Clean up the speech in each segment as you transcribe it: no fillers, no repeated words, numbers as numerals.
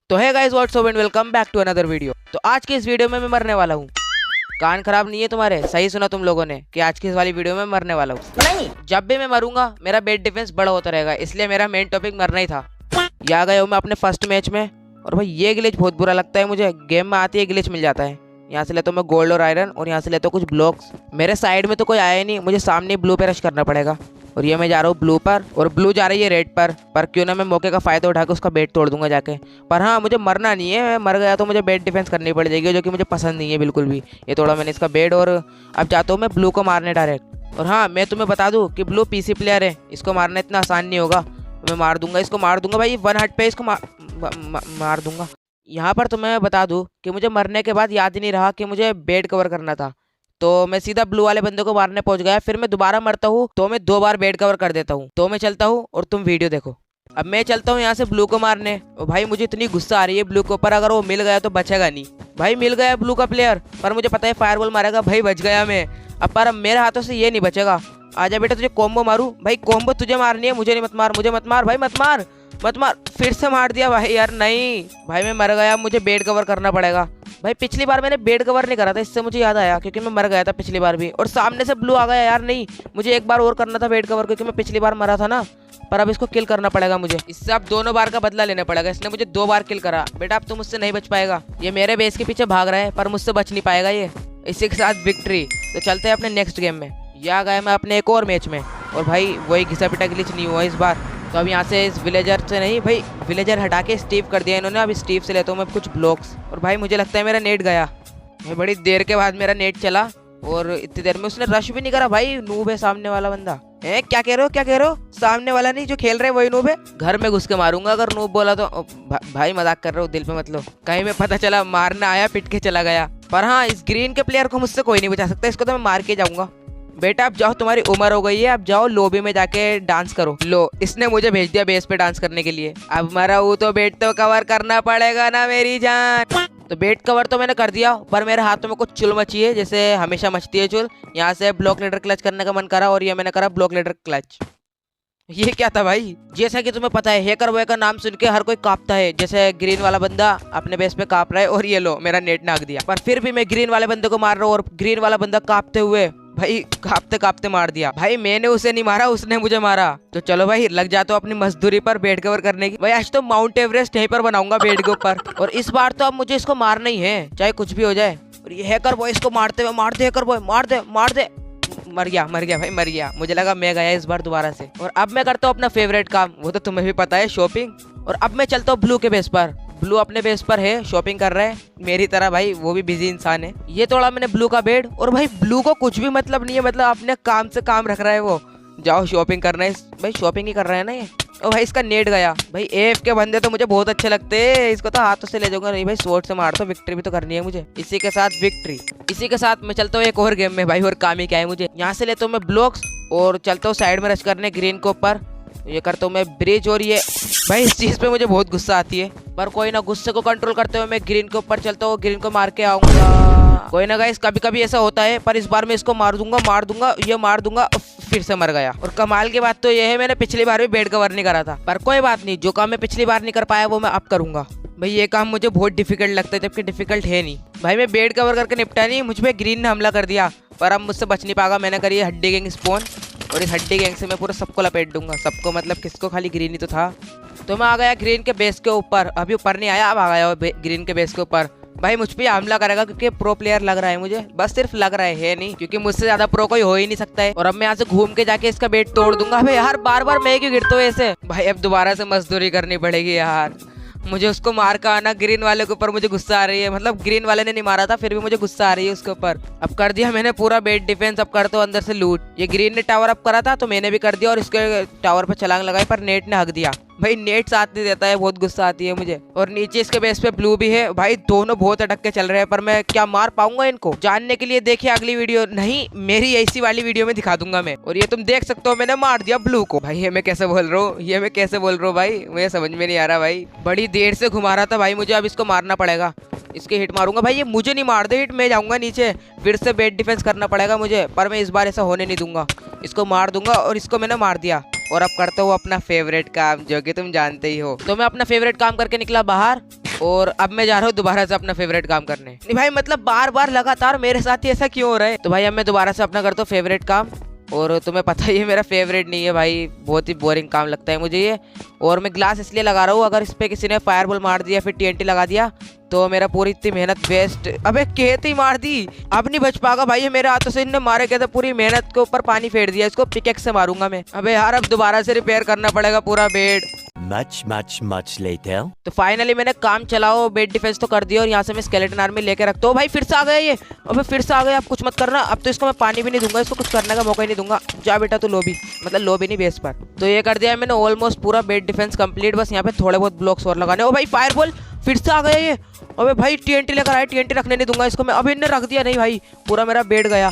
तो है guys what's up and welcome back to another video. तो आज की इस वीडियो में मैं मरने वाला हूँ। कान खराब नहीं है तुम्हारे? सही सुना तुम लोगों ने कि आज की इस वाली वीडियो में मरने वाला हूँ। नहीं, जब भी मैं मरूंगा मेरा बेट डिफेंस बड़ा होता रहेगा, इसलिए मेरा मेन टॉपिक मरना ही था। या गया हूँ मैं अपने फर्स्ट मैच में, और भाई ये ग्लिच बहुत बुरा लगता है मुझे। गेम में आती है ग्लिच मिल जाता है। यहाँ से लेता हूँ मैं गोल्ड और आयरन, और यहाँ से लेता हूँ कुछ ब्लॉक्स। मेरे साइड में तो कोई आया नहीं, मुझे सामने ब्लू पे रश करना पड़ेगा। और ये मैं जा रहा हूँ ब्लू पर, और ब्लू जा रही है रेड पर क्यों ना मैं मौके का फायदा उठा के उसका बेट तोड़ दूंगा जाके। पर हाँ, मुझे मरना नहीं है। मैं मर गया तो मुझे बेट डिफेंस करनी पड़ जाएगी, जो कि मुझे पसंद नहीं है बिल्कुल भी। ये तोड़ा मैंने इसका बेट, और अब जाता हूँ मैं ब्लू को मारने डायरेक्ट। और हाँ, मैं तुम्हें बता दूँ कि ब्लू पीसी प्लेयर है, इसको मारना इतना आसान नहीं होगा। मैं मार दूंगा, इसको मार दूंगा भाई। वन हट पे इसको मार दूंगा। यहाँ पर तुम्हें बता दूँ कि मुझे मरने के बाद याद ही नहीं रहा कि मुझे बेड कवर करना था, तो मैं सीधा ब्लू वाले बंदे को मारने पहुंच गया। फिर मैं दोबारा मरता हूँ तो मैं 2 बार बेड कवर कर देता हूँ। तो मैं चलता हूँ और तुम वीडियो देखो। अब मैं चलता हूँ यहाँ से ब्लू को मारने, और भाई मुझे इतनी गुस्सा आ रही है ब्लू के ऊपर। अगर वो मिल गया तो बचेगा नहीं। भाई मिल गया ब्लू का प्लेयर, पर मुझे पता है फायरबॉल मारेगा। भाई बच गया मैं। अब पर मेरे हाथों से ये नहीं बचेगा। आजा बेटा, तुझे कॉम्बो मारूं। भाई कॉम्बो तुझे मारनी है, मुझे नहीं। मत मार, मुझे मत मार भाई, मत मार मत मार। फिर से मार दिया भाई यार। नहीं भाई, मैं मर गया, मुझे बेड कवर करना पड़ेगा। भाई पिछली बार मैंने बेड कवर नहीं करा था, इससे मुझे याद आया, क्योंकि मैं मर गया था पिछली बार भी। और सामने से ब्लू आ गया यार। नहीं, मुझे एक बार और करना था बेड कवर, क्योंकि मैं पिछली बार मरा था ना। पर अब इसको किल करना पड़ेगा मुझे। इससे अब दोनों बार का बदला लेना पड़ेगा। इसने मुझे 2 बार किल करा। बेटा अब तो मुझसे नहीं बच पाएगा। ये मेरे बेस के पीछे भाग रहा है, पर मुझसे बच नहीं पाएगा ये। इसी के साथ विक्ट्री। तो चलते हैं अपने नेक्स्ट गेम में। या गया मैं अपने एक और मैच में, और भाई वही घिसा पिटा ग्लिच नहीं हुआ इस बार। तो अब यहाँ से इस विलेजर से नहीं, भाई विलेजर हटा के स्टीव कर दिया इन्होंने। अब स्टीव से लेता हूँ मैं कुछ ब्लॉक्स। और भाई मुझे लगता है मेरा नेट गया। मैं बड़ी देर के बाद मेरा नेट चला, और इतनी देर में उसने रश भी नहीं करा। भाई नूब है सामने वाला बंदा। क्या कह रहे हो, क्या कह रहे हो? सामने वाला नहीं, जो खेल रहे वही नूब है। घर में घुस के मारूंगा अगर नूब बोला तो। भाई मजाक कर रहे हो, दिल पे मत लो। कहीं में पता चला मारना आया, पिट के चला गया। पर हाँ, इस ग्रीन के प्लेयर को मुझसे कोई नहीं बचा सकता। इसको तो मैं मार के जाऊंगा। बेटा अब जाओ, तुम्हारी उम्र हो गई है, अब जाओ लॉबी में जाके डांस करो। लो, इसने मुझे भेज दिया बेस पे डांस करने के लिए। अब मरा हूँ तो बेट तो कवर करना पड़ेगा ना मेरी जान। तो बेट कवर तो मैंने कर दिया, पर मेरे हाथों में कुछ चुल मची है, जैसे हमेशा मचती है चुल। यहाँ से ब्लॉक लेडर क्लच करने का मन करा, और ये मैंने करा ब्लॉक लेडर क्लच। ये क्या था भाई? जैसा कि तुम्हें पता है, हैकर बॉय का नाम सुन के हर कोई कांपता है। जैसे ग्रीन वाला बंदा अपने बेस पे कांप रहा है, और ये लो मेरा नेट नाक दिया। पर फिर भी मैं ग्रीन वाले बंदे को मार रहा हूँ, और ग्रीन वाला बंदा कांपते हुए भाई कांपते कांपते मार दिया। भाई मैंने उसे नहीं मारा, उसने मुझे मारा। तो चलो भाई, लग जाता हूँ अपनी मजदूरी पर बेड कवर करने की। भाई आज तो माउंट एवरेस्ट यहीं पर बनाऊंगा बेड के ऊपर। और इस बार तो अब मुझे इसको मारना ही है, चाहे कुछ भी हो जाए। और ये हैकर बॉय, इसको मारते हुए, मार दे हैकर बॉय, मार दे मार दे। मर गया भाई, मर गया। मुझे लगा मैं गया इस बार दोबारा से। और अब मैं करता हूँ अपना फेवरेट काम, वो तो तुम्हें भी पता है, शॉपिंग। और अब मैं चलता हूँ ब्लू के बेस पर। ब्लू अपने बेस पर है, शॉपिंग कर रहा है मेरी तरह। भाई वो भी बिजी इंसान है। ये तोड़ा मैंने ब्लू का बेड, और भाई ब्लू को कुछ भी मतलब नहीं है, मतलब अपने काम से काम रख रहा है वो। जाओ शॉपिंग करना है। भाई शॉपिंग ही कर रहा है ना ये। और भाई इसका नेट गया। भाई एफ के बंदे तो मुझे बहुत अच्छे लगते हैं, इसको तो हाथों से ले जाऊंगा। नहीं भाई, स्वॉर्ड से मार दो, विक्ट्री भी तो करनी है मुझे। इसी के साथ विक्ट्री। इसी के साथ मैं चलता हूँ एक और गेम में भाई, और काम ही क्या है मुझे। यहाँ से लेता हूँ मैं ब्लॉक्स, और चलता हूँ साइड में रश करने ग्रीन के ऊपर। ये करता हूँ मैं ब्रिज, और ये भाई इस चीज पे मुझे बहुत गुस्सा आती है, पर कोई ना, गुस्से को कंट्रोल करते हुए मैं ग्रीन के ऊपर चलता हूँ, ग्रीन को मार के आऊंगा। कोई ना गाइस, कभी कभी ऐसा होता है, पर इस बार मैं इसको मार दूंगा, ये मार दूंगा। फिर से मर गया। और कमाल की बात तो ये है, मैंने पिछली बार भी बेड कवर नहीं करा था। पर कोई बात नहीं, जो काम मैं पिछली बार नहीं कर पाया वो मैं अब करूंगा। भाई ये काम मुझे बहुत डिफिकल्ट लगता है, जबकि डिफिकल्ट है नहीं। भाई मैं बेड कवर करके निपटा नहीं, मुझ पे ग्रीन ने हमला कर दिया, पर अब मुझसे बच नहीं पाएगा। मैंने करी हड्डी गैंग स्पॉन, और इस हड्डी गैंग से मैं पूरा सबको लपेट दूंगा। सबको मतलब किसको? खाली ग्रीन ही तो था। तो मैं आ गया ग्रीन के बेस के ऊपर। अभी ऊपर नहीं आया, अब आ गया ग्रीन के बेस के ऊपर। भाई मुझ पे हमला करेगा, क्योंकि प्रो प्लेयर लग रहा है मुझे। बस सिर्फ लग रहा है नहीं, क्योंकि मुझसे ज्यादा प्रो कोई हो ही नहीं सकता है। और अब मैं यहाँ से घूम के जाके इसका बेट तोड़ दूंगा। भाई यार बार बार मैं क्यों गिरता हूँ ऐसे? भाई अब दोबारा से मजदूरी करनी पड़ेगी यार। मुझे उसको मार का आना, ग्रीन वाले के ऊपर मुझे गुस्सा आ रही है। मतलब ग्रीन वाले ने नहीं मारा था, फिर भी मुझे गुस्सा आ रही है उसके ऊपर। अब कर दिया मैंने पूरा बेड डिफेंस। अब करता हूँ अंदर से लूट। ये ग्रीन ने टावर अप करा था, तो मैंने भी कर दिया, और इसके टावर पर छलांग लगाई, पर नेट ने हक दिया। भाई नेट साथ नहीं देता है, बहुत गुस्सा आती है मुझे। और नीचे इसके बेस पे ब्लू भी है। भाई दोनों बहुत अटक के चल रहे हैं, पर मैं क्या मार पाऊंगा इनको? जानने के लिए देखिए अगली वीडियो, नहीं मेरी ऐसी वाली वीडियो में दिखा दूंगा मैं। और ये तुम देख सकते हो, मैंने मार दिया ब्लू को। भाई ये मैं कैसे बोल रहा हूँ, भाई मुझे समझ में नहीं आ रहा। भाई बड़ी देर से घुमा रहा था भाई मुझे, अब इसको मारना पड़ेगा। इसके हिट मारूंगा। भाई ये मुझे नहीं मार दे हिट, मैं जाऊंगा नीचे, फिर से बेड डिफेंस करना पड़ेगा मुझे। पर मैं इस बार ऐसा होने नहीं दूंगा, इसको मार दूंगा। और इसको मैंने मार दिया। और अब करता हूँ अपना फेवरेट काम, जो कि तुम जानते ही हो। तो मैं अपना फेवरेट काम करके निकला बाहर, और अब मैं जा रहा हूँ दोबारा से अपना फेवरेट काम करने। नहीं भाई मतलब बार बार लगातार मेरे साथ ही ऐसा क्यों हो रहा है। तो भाई अब मैं दोबारा से अपना करता हूँ फेवरेट काम। और तुम्हें पता ही है मेरा फेवरेट नहीं है भाई, बहुत ही बोरिंग काम लगता है मुझे ये। और मैं ग्लास इसलिए लगा रहा हूँ, अगर इस पे किसी ने फायरबॉल मार दिया फिर टीएनटी लगा दिया तो मेरा पूरी इतनी मेहनत वेस्ट। अबे कहते ही मार दी, अब नहीं बच पाएगा भाई ये मेरे हाथों से। इनने मारे कहते पूरी मेहनत के ऊपर पानी फेर दिया। इसको पिकेक्स से मारूंगा मैं। अबे यार अब दोबारा से रिपेयर करना पड़ेगा पूरा बेड। much later। तो फाइनली मैंने काम चलाओ बेड डिफेंस तो कर दिया और यहाँ से मैं स्केलेटन आर्मी लेके रखता हूँ। भाई फिर से आ गया ये। अबे फिर से आ गया, आप कुछ मत करना। अब तो इसको मैं पानी भी नहीं दूंगा, इसको कुछ करने का मौका ही नहीं दूंगा। जा बेटा तू लोबी, मतलब लोबी नहीं बेस पर। तो ये कर दिया है मैंने ऑलमोस्ट पूरा बेड डिफेंस कंप्लीट। बस यहाँ पे थोड़े बहुत ब्लॉक्स और लगाने। ओ भाई फायरबॉल फिर से आ गया ये। अबे भाई टीएनटी लेकर आए, टीएनटी रखने नहीं दूंगा इसको मैं। अभी इनने रख दिया, नहीं भाई पूरा मेरा बेड गया।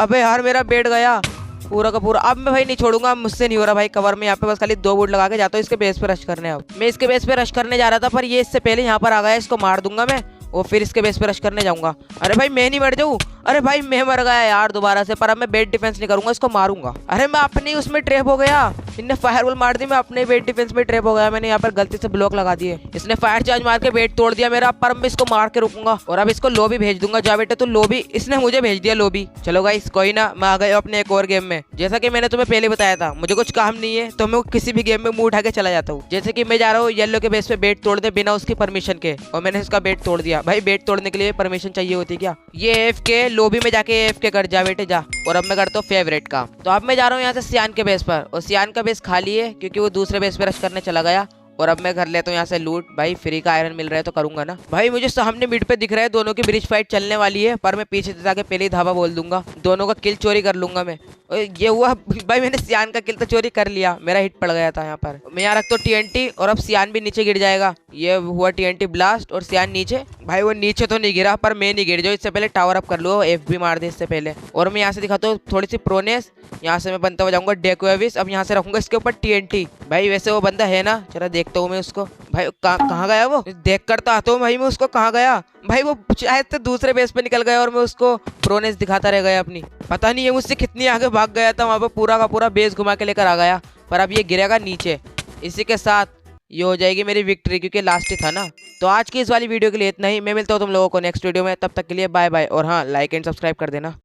अबे यार मेरा बेड गया पूरा का पूरा। अब मैं भाई नहीं छोड़ूंगा, मुझसे नहीं हो रहा भाई कवर में। यहाँ पे बस खाली 2 वुड लगा के जाता हूँ इसके बेस पे रश करने। अब मैं इसके बेस पे रश करने जा रहा था पर ये इससे पहले यहाँ पर आ गया। इसको मार दूंगा मैं और फिर इसके बेस पे रश करने जाऊंगा। अरे भाई मैं नहीं मर जाऊँ। अरे भाई मैं मर गया यार दोबारा से। पर अब मैं बेड डिफेंस नहीं करूंगा, इसको मारूंगा। अरे मैं अपने उसमें ट्रैप हो गया, इनने फायरबॉल मार दी, मैं अपने बेड डिफेंस में ट्रैप हो गया। मैंने यहाँ पर गलती से ब्लॉक लगा दिए। इसने फायर चार्ज मार के बेड तोड़ दिया मेरा। पर मैं इसको मार के रुकूंगा और अब इसको लोबी भेज दूंगा। जा बेटा तू लोबी। इसने मुझे भेज दिया लोबी। चलो गाइस कोई ना, मैं आ गया अपने एक और गेम में। जैसा कि मैंने तुम्हें पहले बताया था मुझे कुछ काम नहीं है तो मैं किसी भी गेम में मुंह उठा के चला जाता हूँ। जैसे कि मैं जा रहा हूँ येलो के बेस पे बेड तोड़ने बिना उसकी परमिशन के, और मैंने इसका बेड तोड़ दिया। भाई बेड तोड़ने के लिए परमिशन चाहिए होती क्या? ये एफ के लोबी में जाके एफ के कर जा बेटे जा। और अब मैं करता हूँ फेवरेट काम। तो अब मैं जा रहा हूँ यहाँ से सियान के बेस पर, और सियान का बेस खाली है क्योंकि वो दूसरे बेस पे रश करने चला गया। और अब मैं घर लेता हूँ यहाँ से लूट। भाई फ्री का आयरन मिल रहा है तो करूंगा ना। भाई मुझे सामने मिड पे दिख रहा है दोनों की ब्रिज फाइट चलने वाली है, पर मैं पीछे से जाके पहले ही धावा बोल दूंगा। दोनों का किल चोरी कर लूंगा मैं। और ये हुआ भाई मैंने सियान का किल तो चोरी कर लिया, मेरा हिट पड़ गया था यहाँ पर। मैं यहाँ रखता हूँ टीएनटी और अब सियान भी नीचे गिर जाएगा। ये हुआ टीएनटी ब्लास्ट और सियान नीचे। भाई वो नीचे तो नहीं गिरा पर मैं नहीं गिर जाऊँ, इससे पहले टावर अप कर लो, एफ भी मार दे इससे पहले। और मैं यहाँ से दिखाता हूँ थोड़ी सी प्रोनेस। यहाँ से मैं बनता हुआ जाऊंगा डेकोविस। अब यहाँ से रखूंगा इसके ऊपर टीएनटी। भाई वैसे वो बंदा है ना, चला देखता हूँ मैं उसको। भाई कहाँ गया वो? देख कर तो आता हूँ भाई मैं उसको, कहाँ गया? भाई वो शायद तो दूसरे बेस पे निकल गया और मैं उसको प्रोनेस दिखाता रह गया अपनी। पता नहीं है मुझसे कितनी आगे भाग गया था, वहाँ पे पूरा का पूरा बेस घुमा के लेकर आ गया। पर अब ये गिरेगा नीचे। इसी के साथ ये हो जाएगी मेरी विक्ट्री क्योंकि लास्ट ही था ना। तो आज की इस वाली वीडियो के लिए इतना ही। मैं मिलता हूँ तुम लोगों को नेक्स्ट वीडियो में, तब तक के लिए बाय बाय। और हाँ लाइक एंड सब्सक्राइब कर देना।